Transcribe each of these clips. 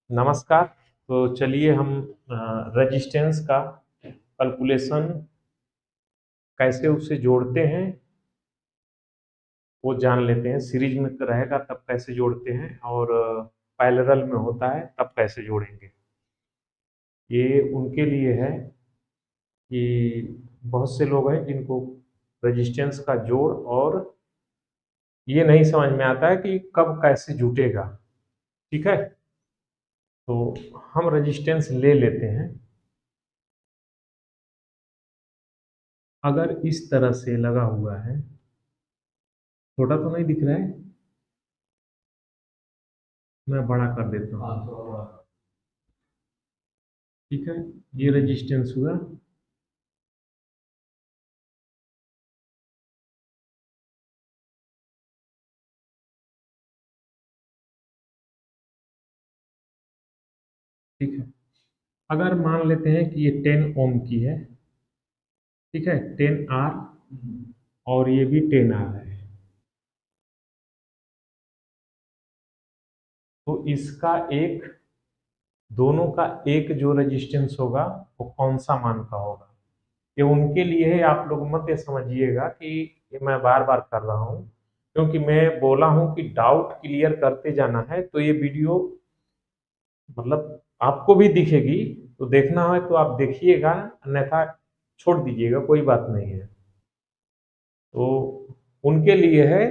नमस्कार। तो चलिए हम रेजिस्टेंस का कैलकुलेशन कैसे उससे जोड़ते हैं वो जान लेते हैं। सीरीज में रहेगा तब कैसे जोड़ते हैं और पैरेलल में होता है तब कैसे जोड़ेंगे। ये उनके लिए है कि बहुत से लोग हैं जिनको रेजिस्टेंस का जोड़ और ये नहीं समझ में आता है कि कब कैसे जुटेगा। ठीक है, तो हम रेजिस्टेंस ले लेते हैं। अगर इस तरह से लगा हुआ है, छोटा तो नहीं दिख रहा है, मैं बड़ा कर देता हूँ। ठीक है, ये रेजिस्टेंस हुआ। ठीक है, अगर मान लेते हैं कि ये 10 ओम की है। ठीक है, 10 आर और ये भी 10 आर है। तो इसका एक, दोनों का एक जो रेजिस्टेंस होगा वो कौन सा मान का होगा, ये उनके लिए है। आप लोग मत ये समझिएगा कि ये मैं बार बार कर रहा हूँ, क्योंकि मैं बोला हूँ कि डाउट क्लियर करते जाना है। तो ये वीडियो मतलब आपको भी दिखेगी, तो देखना है तो आप देखिएगा, अन्यथा छोड़ दीजिएगा, कोई बात नहीं है। तो उनके लिए है,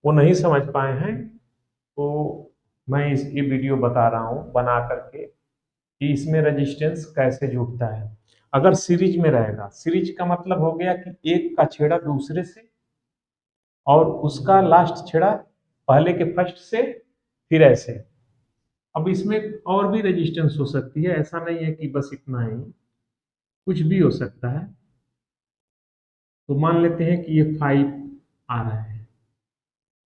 वो नहीं समझ पाए हैं, तो मैं इस ये वीडियो बता रहा हूँ बना करके कि इसमें रेजिस्टेंस कैसे जुड़ता है। अगर सीरीज में रहेगा, सीरीज का मतलब हो गया कि एक का छेड़ा दूसरे से और उसका लास्ट छेड़ा पहले के फर्स्ट से, फिर ऐसे। अब इसमें और भी रेजिस्टेंस हो सकती है, ऐसा नहीं है कि बस इतना ही, कुछ भी हो सकता है। तो मान लेते हैं कि ये 5 आ रहा है।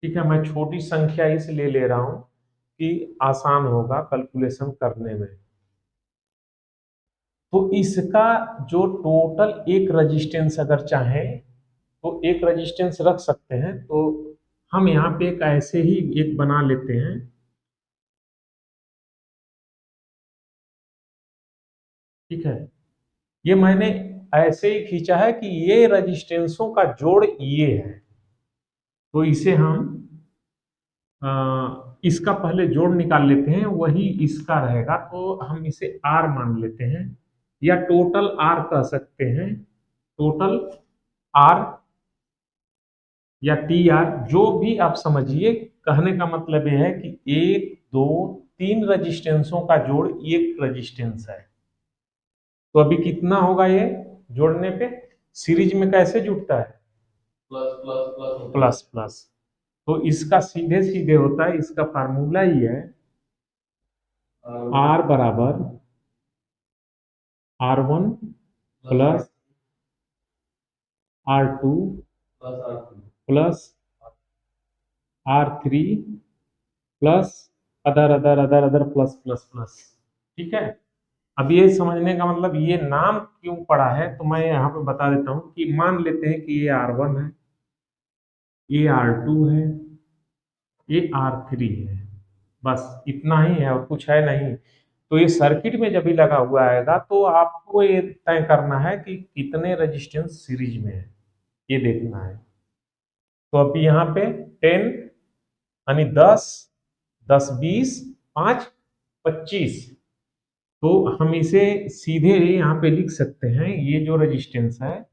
ठीक है, मैं छोटी संख्या इसलिए ले रहा हूं कि आसान होगा कैलकुलेशन करने में। तो इसका जो टोटल एक रेजिस्टेंस अगर चाहें तो एक रेजिस्टेंस रख सकते हैं। तो हम यहाँ पे एक ऐसे ही एक बना लेते हैं। ठीक है, ये मैंने ऐसे ही खींचा है कि ये रेजिस्टेंसों का जोड़ ये है। तो इसे हम इसका पहले जोड़ निकाल लेते हैं, वही इसका रहेगा। तो हम इसे आर मान लेते हैं, या टोटल आर कह सकते हैं। टोटल आर या टी आर, जो भी आप समझिए। कहने का मतलब यह है कि एक, दो, तीन रजिस्टेंसों का जोड़ एक रजिस्टेंस है। तो अभी कितना होगा ये जोड़ने पे? सीरीज में कैसे जुड़ता है? Plus plus plus plus plus. तो इसका सीधे सीधे होता है, इसका फार्मूला ही है आर बराबर R1 plus R2 plus R3 plus other other other other plus plus plus. ठीक है, अब ये समझने का मतलब ये नाम क्यों पड़ा है, तो मैं यहाँ पे बता देता हूँ कि मान लेते हैं कि ये R1 है, ये R2 है, ये R3 है। बस इतना ही है और कुछ है नहीं। तो ये सर्किट में जब भी लगा हुआ आएगा तो आपको ये तय करना है कि कितने रेजिस्टेंस सीरीज में है, ये देखना है। तो अभी यहाँ पे 10 यानी 10, 10 20, 5 25। तो हम इसे सीधे यहाँ पे लिख सकते हैं, ये जो रेजिस्टेंस है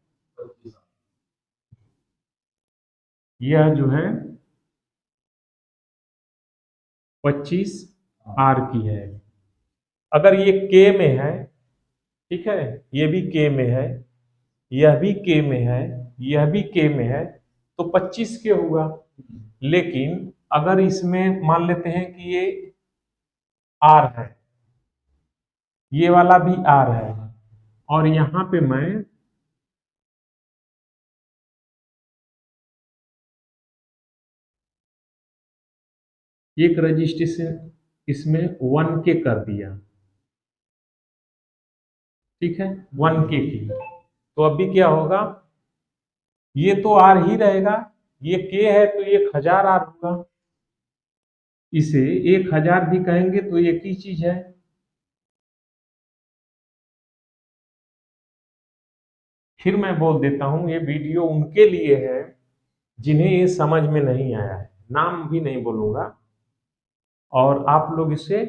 यह जो है 25 आर की है। अगर ये के में है, ठीक है, ये भी के में है, यह भी के में है, यह भी के में है, तो 25 के हुआ। लेकिन अगर इसमें मान लेते हैं कि ये आर है, ये वाला भी आर है, और यहां पे मैं एक रजिस्ट्रेशन इसमें 1 के कर दिया। ठीक है, 1 के की। तो अभी क्या होगा, ये तो आर ही रहेगा, ये के है तो ये 1000 आर होगा। इसे 1000 भी कहेंगे तो एक ही चीज है। फिर मैं बोल देता हूं, ये वीडियो उनके लिए है जिन्हें ये समझ में नहीं आया है, नाम भी नहीं बोलूंगा। और आप लोग इसे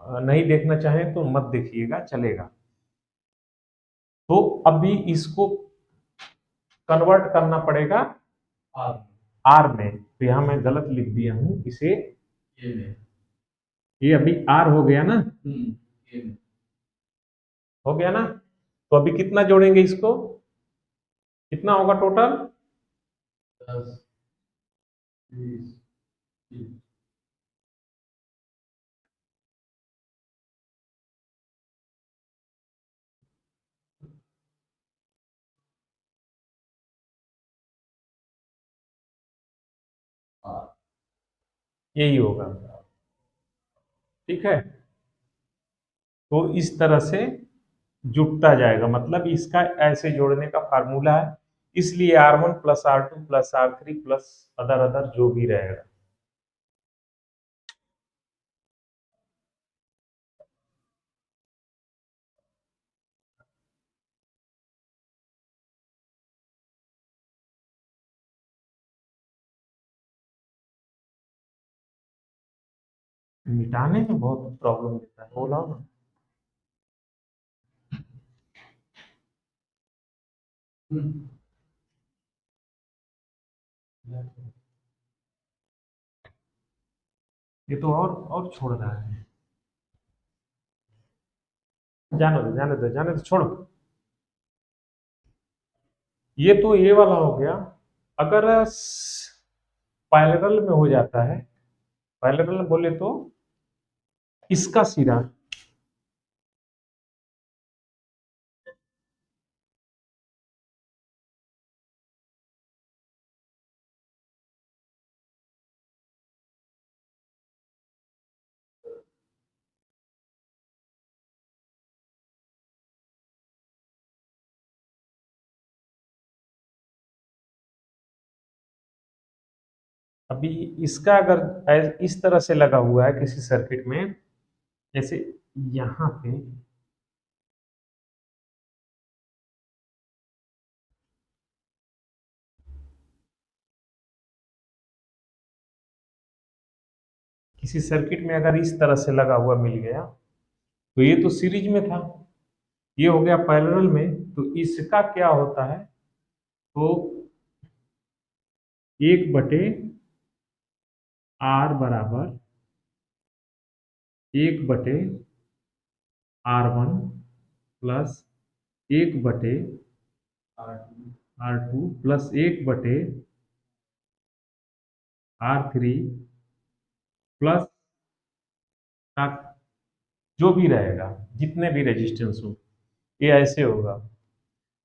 नहीं देखना चाहें तो मत देखिएगा, चलेगा। तो अभी इसको कन्वर्ट करना पड़ेगा आर आर में। तो यहां मैं गलत लिख दिया हूं इसे ए में। ये अभी आर हो गया ना, ए में हो गया ना। तो अभी कितना जोड़ेंगे इसको, कितना होगा टोटल? 10, 20, 30। यही होगा, ठीक है। तो इस तरह से जुटता जाएगा, मतलब इसका ऐसे जोड़ने का फार्मूला है। इसलिए R1 plus R2 plus R3 plus other other जो भी रहेगा। मिटाने में बहुत प्रॉब्लम देता है, बोला ना। ये तो और छोड़ रहा है। जाने दो जाने दो जाने दो, छोड़ो। ये तो ये वाला हो गया। अगर पैरेलल में हो जाता है, पैरेलल बोले तो इसका सिरा, अभी इसका अगर इस तरह से लगा हुआ है किसी सर्किट में, जैसे यहाँ पे, किसी सर्किट में अगर इस तरह से लगा हुआ मिल गया, तो ये तो सीरीज में था, ये हो गया पैरेलल में। तो इसका क्या होता है, तो 1/R बराबर 1/R1 plus 1/R2 plus 1/R3 plus का जो भी रहेगा, जितने भी रेजिस्टेंस हो, ये ऐसे होगा।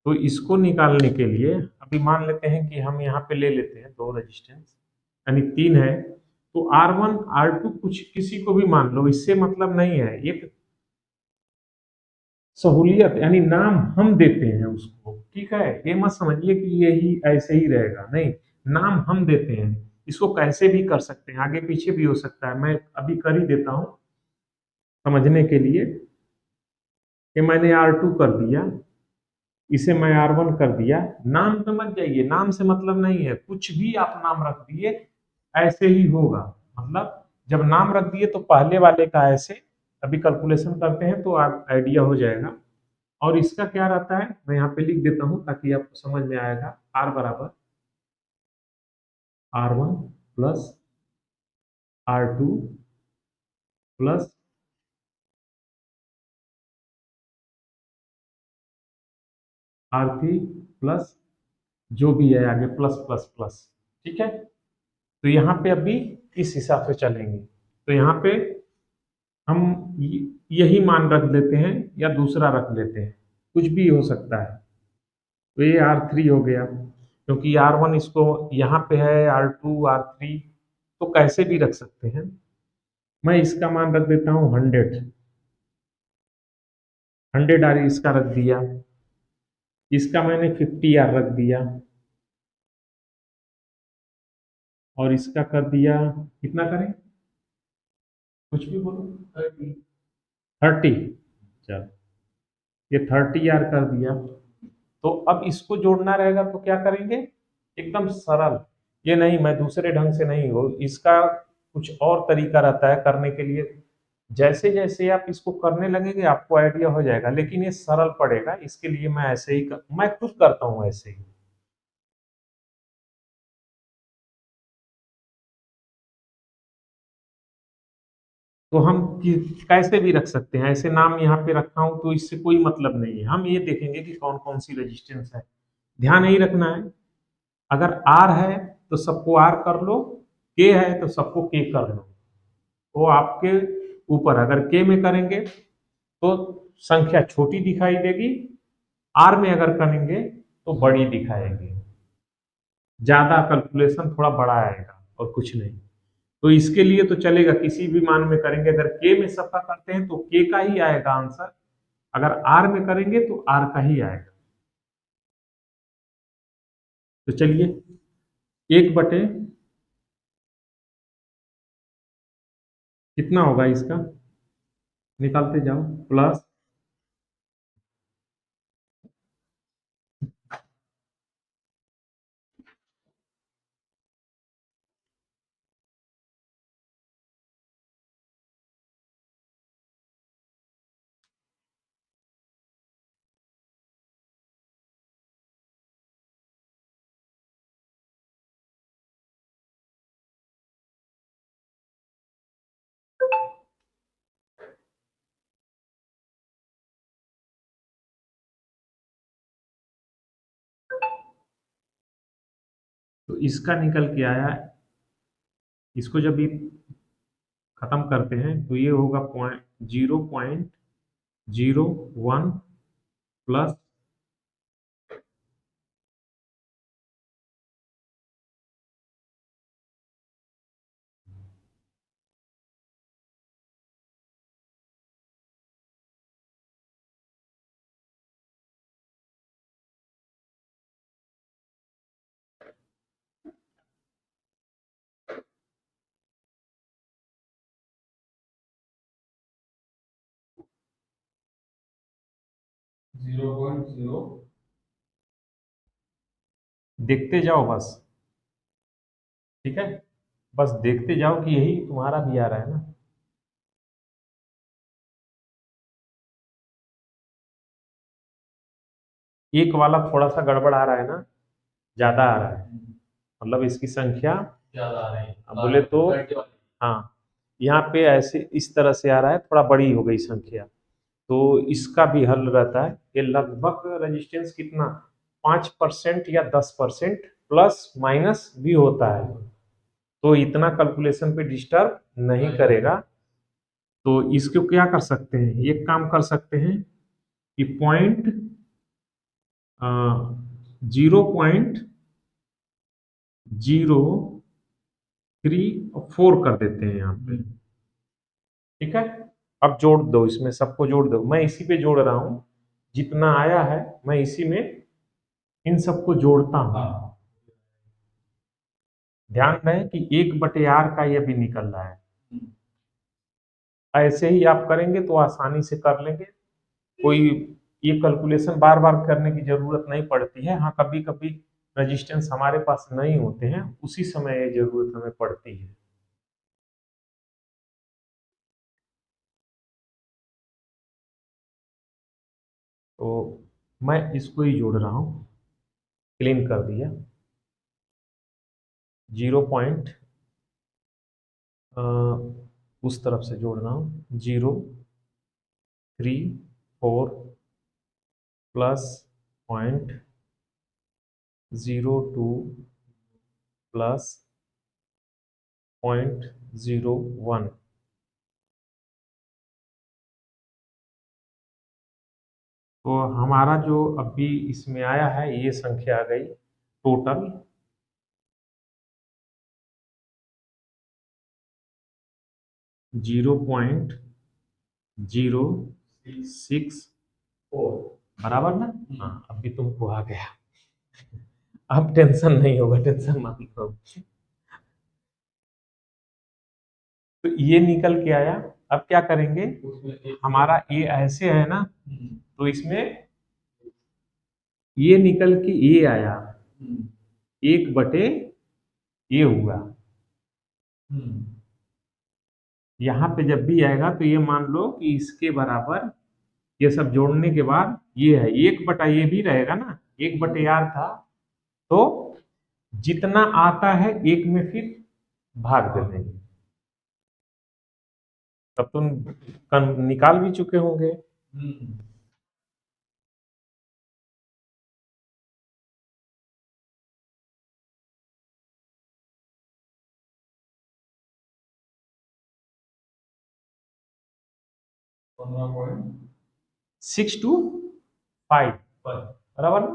तो इसको निकालने के लिए अभी मान लेते हैं कि हम यहाँ पे ले लेते हैं दो रेजिस्टेंस, यानी 3 है। तो R1 R2 कुछ किसी को भी मान लो, इससे मतलब नहीं है। एक सहूलियत, यानी नाम हम देते हैं उसको, ठीक है। ये मत समझिए कि यही ऐसे ही रहेगा, नहीं, नाम हम देते हैं। इसको कैसे भी कर सकते हैं, आगे पीछे भी हो सकता है। मैं अभी कर ही देता हूँ समझने के लिए, कि मैंने R2 कर दिया, इसे मैं R1 कर दिया। नाम पे मत जाइए, नाम से मतलब नहीं है, कुछ भी आप नाम रख दिए ऐसे ही होगा। मतलब जब नाम रख दिए तो पहले वाले का ऐसे, अभी कैलकुलेशन करते हैं तो आप आइडिया हो जाएगा। और इसका क्या रहता है, मैं यहाँ पे लिख देता हूँ ताकि आपको समझ में आएगा। R बराबर R1 plus R2 plus R3 plus जो भी है आगे, प्लस प्लस प्लस, ठीक है। तो यहाँ पे अभी इस हिसाब से चलेंगे। तो यहाँ पे हम यही मान रख लेते हैं या दूसरा रख लेते हैं, कुछ भी हो सकता है। तो ये R3 हो गया, क्योंकि R1 इसको यहाँ पे है, R2 R3, तो कैसे भी रख सकते हैं। मैं इसका मान रख देता हूँ 100, 100R इसका रख दिया, इसका मैंने 50R रख दिया, और इसका कर दिया, कितना करें, कुछ भी बोलो। 30। चलो, ये 30R कर दिया। तो अब इसको जोड़ना रहेगा तो क्या करेंगे, एकदम सरल। ये नहीं, मैं दूसरे ढंग से नहीं हो, इसका कुछ और तरीका रहता है करने के लिए। जैसे जैसे आप इसको करने लगेंगे आपको आइडिया हो जाएगा, लेकिन ये सरल पड़ेगा, इसके लिए मैं ऐसे ही मैं खुद करता हूँ ऐसे ही। तो हम कैसे भी रख सकते हैं, ऐसे नाम यहाँ पे रखा हूं तो इससे कोई मतलब नहीं है। हम ये देखेंगे कि कौन कौन सी रेजिस्टेंस है, ध्यान यही रखना है। अगर आर है तो सबको आर कर लो, के है तो सबको के कर लो। वो आपके ऊपर, अगर के में करेंगे तो संख्या छोटी दिखाई देगी, आर में अगर करेंगे तो बड़ी दिखाएगी, ज्यादा कैलकुलेशन थोड़ा बड़ा आएगा और कुछ नहीं। तो इसके लिए तो चलेगा, किसी भी मान में करेंगे, अगर के में सबका करते हैं तो के का ही आएगा आंसर, अगर आर में करेंगे तो आर का ही आएगा। तो चलिए, 1 बटे कितना होगा इसका, निकालते जाओ, प्लस तो इसका निकल के आया, इसको जब भी खत्म करते हैं तो ये होगा 0.01 प्लस 0.0। देखते जाओ बस, ठीक है, बस देखते जाओ कि यही तुम्हारा भी आ रहा है ना। एक वाला थोड़ा सा गड़बड़ आ रहा है ना, ज्यादा आ रहा है, मतलब इसकी संख्या ज्यादा आ रही है, अब बोले तो हाँ, यहाँ पे ऐसे इस तरह से आ रहा है, थोड़ा बड़ी हो गई संख्या। तो इसका भी हल रहता है, ये लगभग रेजिस्टेंस कितना, 5% या 10% प्लस माइनस भी होता है, तो इतना कैलकुलेशन पे डिस्टर्ब नहीं करेगा। तो इसको क्या कर सकते हैं, एक काम कर सकते हैं कि 0.034 कर देते हैं यहाँ पे, ठीक है। अब जोड़ दो, इसमें सबको जोड़ दो, मैं इसी पे जोड़ रहा हूँ, जितना आया है मैं इसी में इन सबको जोड़ता हूँ। ध्यान रहे कि 1/r का ये भी निकल रहा है। ऐसे ही आप करेंगे तो आसानी से कर लेंगे, कोई ये कैलकुलेशन बार बार करने की जरूरत नहीं पड़ती है। हाँ, कभी कभी रेजिस्टेंस हमारे पास नहीं होते हैं, उसी समय ये जरूरत हमें पड़ती है। तो मैं इसको ही जोड़ रहा हूँ, क्लीन कर दिया। 0 उस तरफ से जोड़ रहा हूँ, 0.34 प्लस 0.02 प्लस 0.01। तो हमारा जो अभी इसमें आया है ये संख्या आ गई टोटल 0.064, बराबर ना। हाँ, अभी तुमको आ गया, अब टेंशन नहीं होगा, टेंशन मत लो। तो ये निकल के आया। अब क्या करेंगे, हमारा ये ऐसे है ना, तो इसमें ये निकल के ये आया, 1/, ये हुआ। यहाँ पे जब भी आएगा तो ये मान लो कि इसके बराबर, ये सब जोड़ने के बाद ये है 1/, ये भी रहेगा ना, 1/r था। तो जितना आता है एक में फिर भाग दे देंगे। तब तुम निकाल भी चुके होंगे। 15.625 बराबर ना?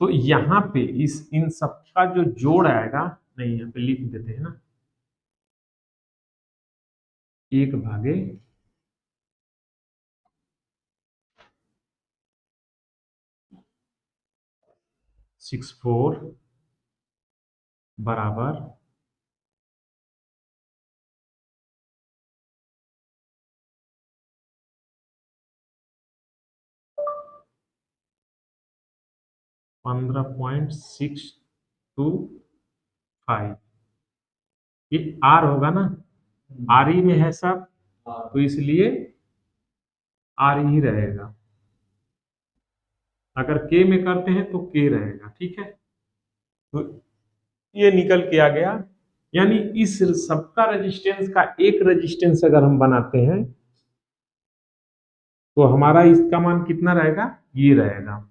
तो यहाँ पे इस इन सबका जो जोड़ आएगा, नहीं यहाँ पे लिख देते हैं ना, 1/, 64 बराबर 15.625। ये आर होगा ना, आर ही में है सब, तो इसलिए आर ही रहेगा। अगर के में करते हैं तो के रहेगा, ठीक है। तो ये निकल के आ गया, यानी इस सबका रेजिस्टेंस का एक रेजिस्टेंस अगर हम बनाते हैं तो हमारा इसका मान कितना रहेगा, ये रहेगा,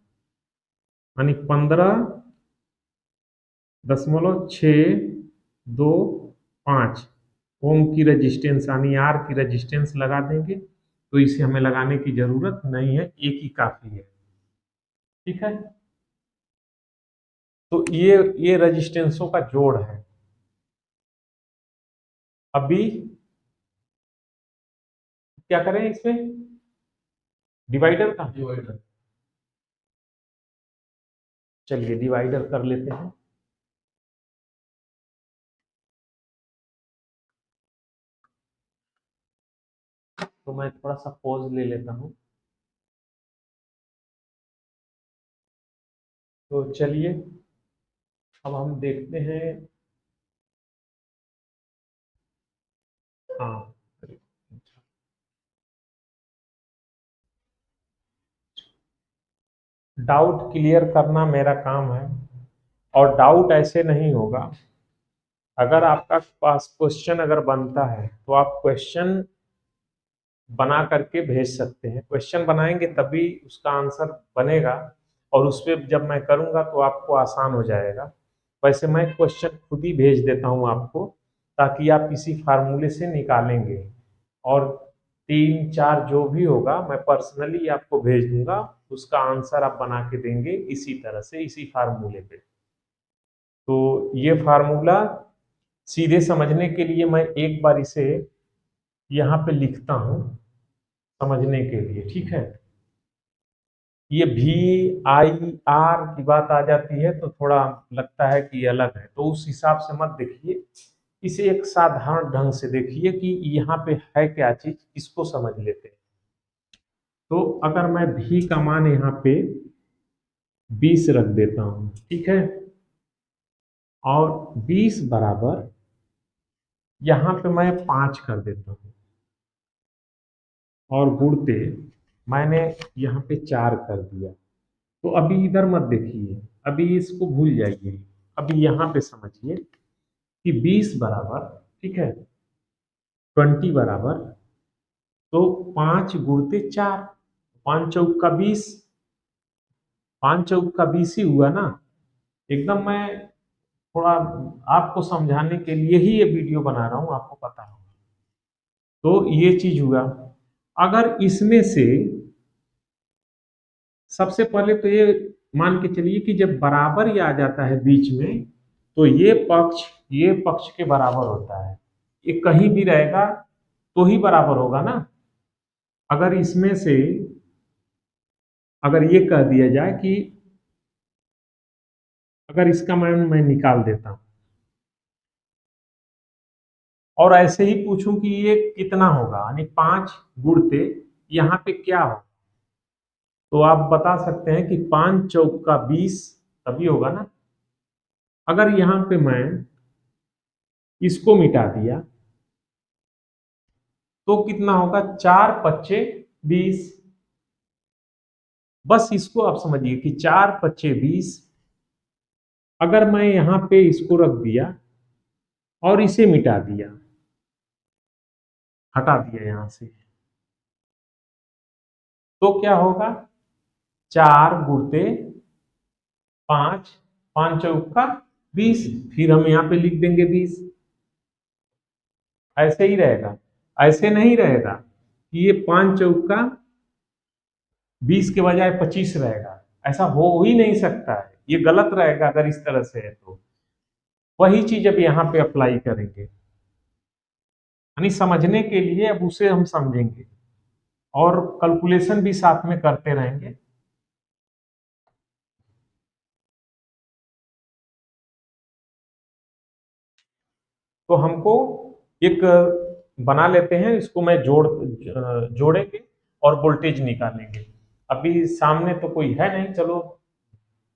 यानी 15.625 ओम की रेजिस्टेंस, यानी आर की रेजिस्टेंस लगा देंगे। तो इसे हमें लगाने की जरूरत नहीं है, एक ही काफी है, ठीक है। तो ये रेजिस्टेंसों का जोड़ है। अभी क्या करें इसमें, डिवाइडर का, चलिए डिवाइडर कर लेते हैं। तो मैं थोड़ा सा पॉज ले लेता हूँ। तो चलिए अब हम देखते हैं। हाँ, डाउट क्लियर करना मेरा काम है, और डाउट ऐसे नहीं होगा। अगर आपका पास क्वेश्चन अगर बनता है तो आप क्वेश्चन बना करके भेज सकते हैं। क्वेश्चन बनाएंगे तभी उसका आंसर बनेगा, और उस पर जब मैं करूँगा तो आपको आसान हो जाएगा। वैसे मैं क्वेश्चन खुद ही भेज देता हूँ आपको, ताकि आप इसी फार्मूले से निकालेंगे, और 3 4 जो भी होगा मैं पर्सनली आपको भेज दूंगा, उसका आंसर आप बना के देंगे इसी तरह से, इसी फार्मूले पे। तो ये फार्मूला सीधे समझने के लिए मैं एक बार इसे यहाँ पे लिखता हूँ समझने के लिए, ठीक है। ये VIR की बात आ जाती है तो थोड़ा लगता है कि ये अलग है, तो उस हिसाब से मत देखिए, इसे एक साधारण ढंग से देखिए कि यहाँ पे है क्या चीज, इसको समझ लेते हैं। तो अगर मैं भी का मान यहाँ पे 20 रख देता हूँ, ठीक है, और 20 बराबर यहाँ पे मैं 5 कर देता हूँ, और गुणते मैंने यहाँ पे 4 कर दिया। तो अभी इधर मत देखिए, अभी इसको भूल जाइए, अभी यहाँ पे समझिए कि 20 बराबर, ठीक है, 20 बराबर, तो 5 गुणते 4, 5 चौक का 20, 5 चौक का 20 ही हुआ ना। एकदम मैं थोड़ा आपको समझाने के लिए ही ये वीडियो बना रहा हूँ, आपको पता होगा। तो ये चीज हुआ। अगर इसमें से सबसे पहले तो ये मान के चलिए कि जब बराबर ये आ जाता है बीच में, तो ये पक्ष के बराबर होता है। ये कहीं भी रहेगा तो ही बराबर होगा ना। अगर इसमें से अगर ये कह दिया जाए कि अगर इसका मान मैं निकाल देता हूं, और ऐसे ही पूछूं कि ये कितना होगा, यानी 5 गुणते यहाँ पे क्या हो, तो आप बता सकते हैं कि 5 चौक का 20, तभी होगा ना। अगर यहाँ पे मैं इसको मिटा दिया तो कितना होगा, 4 पच्चे 20। बस इसको आप समझिए कि 4 पच्चे 20। अगर मैं यहाँ पे इसको रख दिया और इसे मिटा दिया, हटा दिया यहां से, तो क्या होगा, 4 गुणते 5, 5 चौका 20, फिर हम यहाँ पे लिख देंगे 20। ऐसे ही रहेगा, ऐसे नहीं रहेगा कि ये 5 चौका 20 के बजाय 25 रहेगा, ऐसा हो ही नहीं सकता है, ये गलत रहेगा अगर इस तरह से है तो। वही चीज अब यहाँ पे अप्लाई करेंगे, यानी समझने के लिए अब उसे हम समझेंगे और कैलकुलेशन भी साथ में करते रहेंगे। तो हमको एक बना लेते हैं, इसको मैं जोड़ेंगे और वोल्टेज निकालेंगे। अभी सामने तो कोई है नहीं, चलो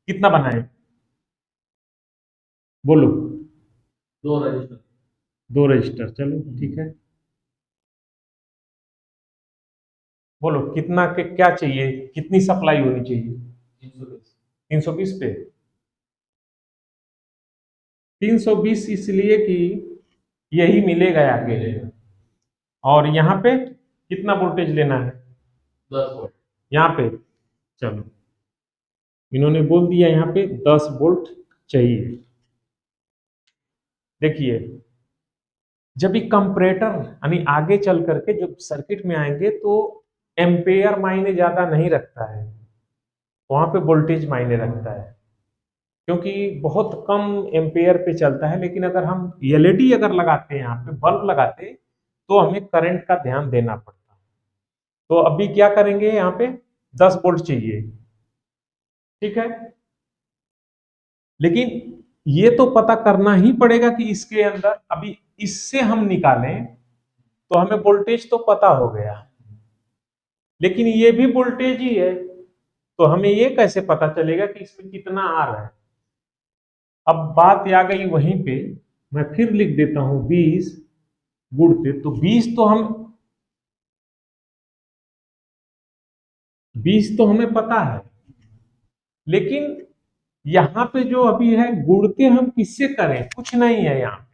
कितना बनाए, बोलो। 2 रजिस्टर। 2 रजिस्टर, चलो ठीक है। बोलो कितना के क्या चाहिए, कितनी सप्लाई होनी चाहिए। 320। 320 पे 320 इसलिए कि यही मिलेगा आगे। और यहाँ पे कितना वोल्टेज लेना है, 10 वोल्ट। यहाँ पे, चलो इन्होंने बोल दिया यहाँ पे 10 वोल्ट चाहिए। देखिए जब ये कंपैरेटर यानी आगे चल करके जब सर्किट में आएंगे तो एम्पेयर मायने ज्यादा नहीं रखता है, वहां पे वोल्टेज मायने रखता है, क्योंकि बहुत कम एम्पेयर पे चलता है। लेकिन अगर हम एलईडी अगर लगाते हैं, यहाँ पे बल्ब लगाते, तो हमें करंट का ध्यान देना पड़ता है। तो अभी क्या करेंगे, यहाँ पे 10 वोल्ट चाहिए, ठीक है। लेकिन ये तो पता करना ही पड़ेगा कि इसके अंदर अभी इससे हम निकालें तो हमें वोल्टेज तो पता हो गया, लेकिन ये भी वोल्टेज ही है, तो हमें ये कैसे पता चलेगा कि इसमें कितना आ रहा है। अब बात आ गई वहीं पे, मैं फिर लिख देता हूं 20 गुणते, तो 20 तो हमें पता है, लेकिन यहां पे जो अभी है गुणते हम किससे करें, कुछ नहीं है यहाँ पे।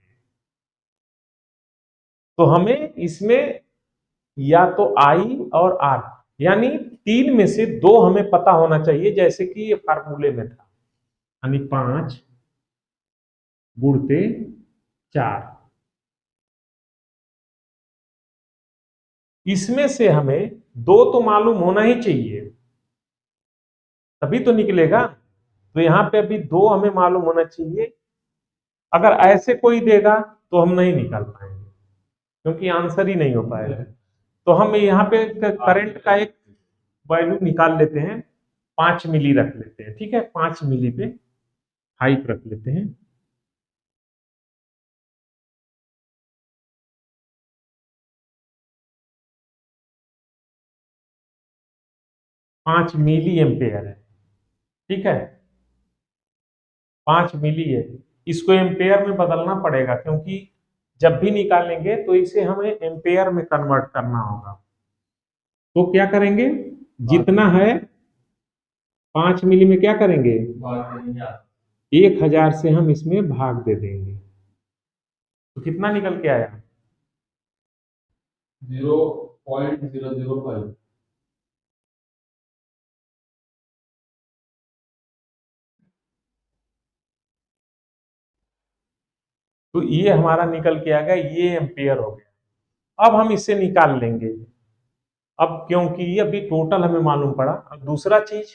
तो हमें इसमें या तो आई और आर, यानी तीन में से दो हमें पता होना चाहिए, जैसे कि ये फार्मूले में था, यानी 5 गुणते 4। इसमें से हमें दो तो मालूम होना ही चाहिए, तभी तो निकलेगा। तो यहाँ पे अभी दो हमें मालूम होना चाहिए। अगर ऐसे कोई देगा तो हम नहीं निकाल पाएंगे, क्योंकि आंसर ही नहीं हो पाएगा। तो हम यहाँ पे करंट का एक वैल्यू निकाल लेते हैं, 5 मिली रख लेते हैं, ठीक है। 5 मिली पे हाइप रख लेते हैं। 5 मिली एम्पेयर है, ठीक है। 5 मिली है, इसको एम्पेयर में बदलना पड़ेगा, क्योंकि जब भी निकालेंगे तो इसे हमें एम्पेयर में कन्वर्ट करना होगा। तो क्या करेंगे, जितना है 5 मिली में क्या करेंगे, 1000 से हम इसमें भाग दे देंगे, तो कितना निकल के आया, 0.005। तो ये हमारा निकल के आ गया, ये एम्पेयर हो गया। अब हम इसे निकाल लेंगे, अब क्योंकि अभी टोटल हमें मालूम पड़ा। अब दूसरा चीज,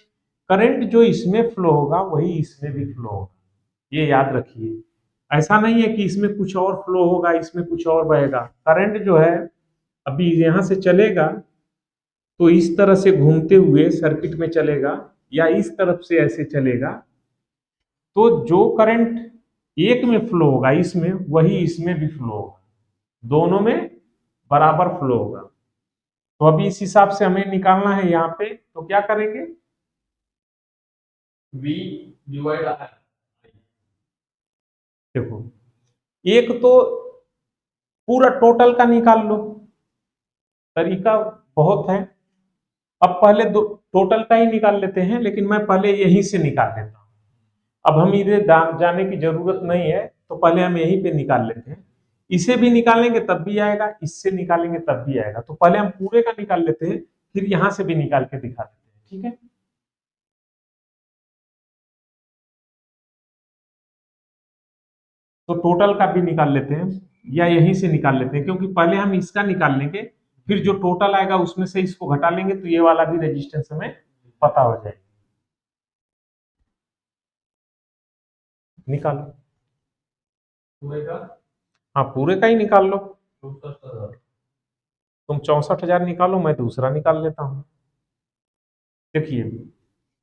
करंट जो इसमें फ्लो होगा वही इसमें भी फ्लो होगा, ये याद रखिए। ऐसा नहीं है कि इसमें कुछ और फ्लो होगा इसमें कुछ और बहेगा। करंट जो है अभी यहां से चलेगा तो इस तरह से घूमते हुए सर्किट में चलेगा, या इस तरफ से ऐसे चलेगा, तो जो करंट एक में फ्लो होगा इसमें, वही इसमें भी फ्लो होगा। दोनों में बराबर फ्लो होगा। तो अभी इस हिसाब से हमें निकालना है यहाँ पे, तो क्या करेंगे, V डिवाइड I। देखो एक तो पूरा टोटल का निकाल लो, तरीका बहुत है। अब पहले दो टोटल का ही निकाल लेते हैं, लेकिन मैं पहले यहीं से निकाल लेता हूँ। अब हम इधर जाने की जरूरत नहीं है, तो पहले हम यहीं पे निकाल लेते हैं। इसे भी निकालेंगे तब भी आएगा, इससे निकालेंगे तब भी आएगा। तो पहले हम पूरे का निकाल लेते हैं, फिर यहां से भी निकाल के दिखा देते हैं, ठीक है। तो टोटल का भी निकाल लेते हैं, या यहीं से निकाल लेते हैं, क्योंकि पहले हम इसका निकाल लेंगे, फिर जो टोटल आएगा उसमें से इसको घटा लेंगे, तो ये वाला भी रेजिस्टेंस हमें पता हो जाएगा। निकालो, पूरे का हाँ पूरे का ही निकाल लो। 64,000। तुम 64,000 निकालो, मैं दूसरा निकाल लेता हूँ। देखिए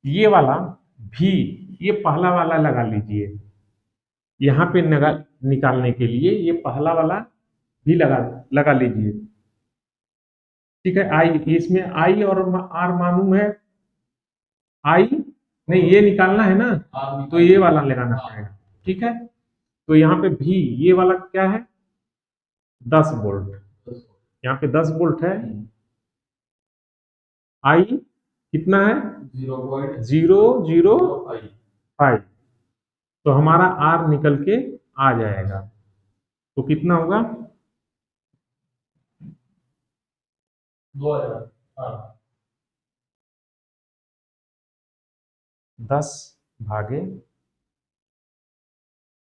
ये वाला भी, ये पहला वाला लगा लीजिए, यहाँ पे निकालने के लिए ये पहला वाला भी लगा लगा लीजिए, ठीक है। आई, इसमें आई और आर मालूम है, आई नहीं, ये निकालना है ना, तो ये वाला लगाना पड़ेगा, ठीक है। तो यहाँ पे भी ये वाला क्या है, 10 वोल्ट, यहाँ पे 10 वोल्ट है। आई कितना है, 0.005। तो हमारा आर निकल के आ जाएगा, तो कितना होगा, 2000। हाँ 10 भागे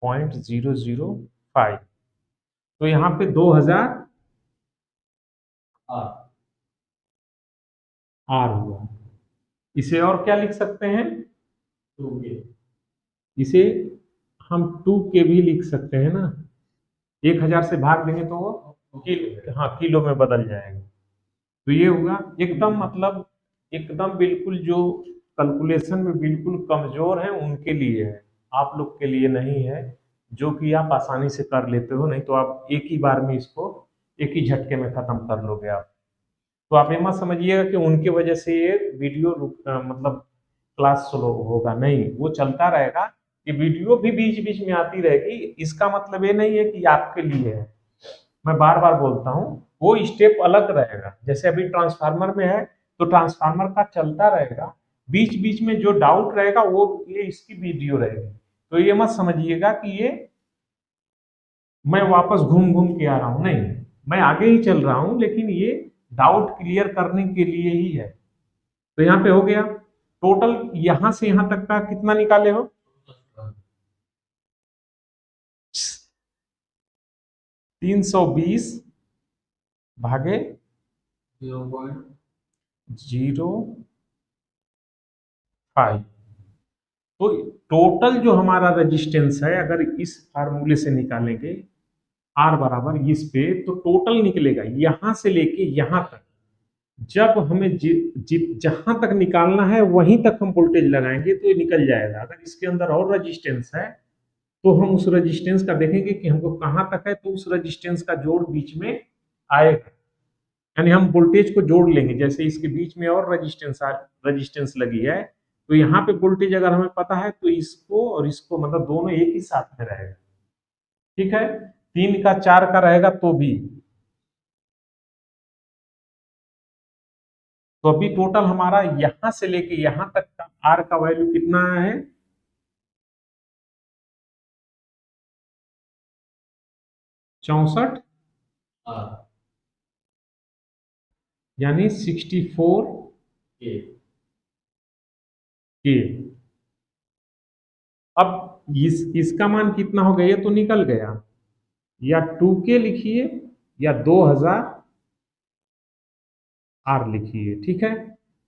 0.005, तो यहाँ पे 2000 हाँ आर हुआ। इसे और क्या लिख सकते हैं, 2K। इसे हम 2K भी लिख सकते हैं ना, 1000 से भाग देंगे तो वो हाँ किलो में बदल जाएगा। तो ये होगा एकदम, मतलब एकदम बिल्कुल जो कैलकुलेशन में बिल्कुल कमजोर है उनके लिए है, आप लोग के लिए नहीं है, जो कि आप आसानी से कर लेते हो। नहीं तो आप एक ही बार में इसको एक ही झटके में खत्म कर लोगे आप। तो आप ये मत समझिएगा कि उनके वजह से ये वीडियो मतलब क्लास स्लो होगा, नहीं, वो चलता रहेगा। ये वीडियो भी बीच बीच में आती रहेगी, इसका मतलब ये नहीं है कि आपके लिए है। मैं बार बार बोलता हूँ, वो स्टेप अलग रहेगा। जैसे अभी ट्रांसफार्मर में है, तो ट्रांसफार्मर का चलता रहेगा, बीच बीच में जो डाउट रहेगा वो ये इसकी वीडियो रहेगी। तो ये मत समझिएगा कि ये मैं वापस घूम घूम के आ रहा हूँ, नहीं, मैं आगे ही चल रहा हूँ, लेकिन ये डाउट क्लियर करने के लिए ही है। तो यहाँ पे हो गया टोटल, यहां से यहां तक का कितना निकाले हो, 320 भागे 0.05। तो टोटल जो हमारा रेजिस्टेंस है, अगर इस फार्मूले से निकालेंगे आर बराबर इस पे, तो टोटल निकलेगा यहां से लेके यहां तक। जब हमें जहां तक निकालना है वहीं तक हम वोल्टेज लगाएंगे तो ये निकल जाएगा। अगर इसके अंदर और रेजिस्टेंस है, तो हम उस रेजिस्टेंस का देखेंगे कि हमको कहां तक है, तो उस रेजिस्टेंस का जोड़ बीच में आएगा, यानी हम वोल्टेज को जोड़ लेंगे। जैसे इसके बीच में और रेजिस्टेंस लगी है, तो यहाँ पे वोल्टेज अगर हमें पता है, तो इसको और इसको मतलब दोनों एक ही साथ में रहेगा, ठीक है। 3 का 4 का रहेगा तो भी। तो अभी टोटल हमारा यहां से लेके यहां तक का आर का वैल्यू कितना है, 64, हाँ यानी 64 K। के। अब इसका मान कितना हो गया, ये तो निकल गया, या 2K लिखिए या 2000 आर लिखिए, ठीक है।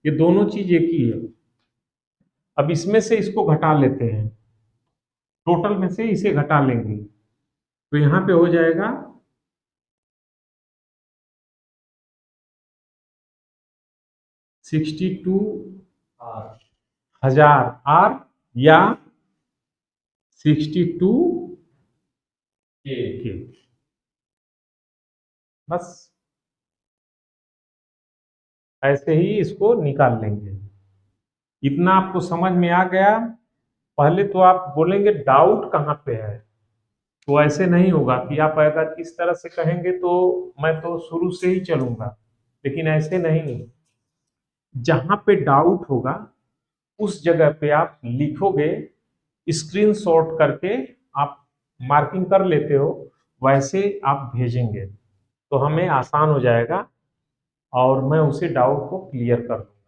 ये दोनों चीज एक ही है। अब इसमें से इसको घटा लेते हैं, टोटल में से इसे घटा लेंगे, तो यहां पे हो जाएगा 62,000 आर, या 62 K। के। बस ऐसे ही इसको निकाल लेंगे। इतना आपको समझ में आ गया। पहले तो आप बोलेंगे डाउट कहाँ पे है, तो ऐसे नहीं होगा कि आप अगर इस तरह से कहेंगे तो मैं तो शुरू से ही चलूंगा, लेकिन ऐसे नहीं। जहां पे डाउट होगा उस जगह पे आप लिखोगे, स्क्रीनशॉट करके आप मार्किंग कर लेते हो, वैसे आप भेजेंगे तो हमें आसान हो जाएगा और मैं उसे डाउट को क्लियर कर दूंगा।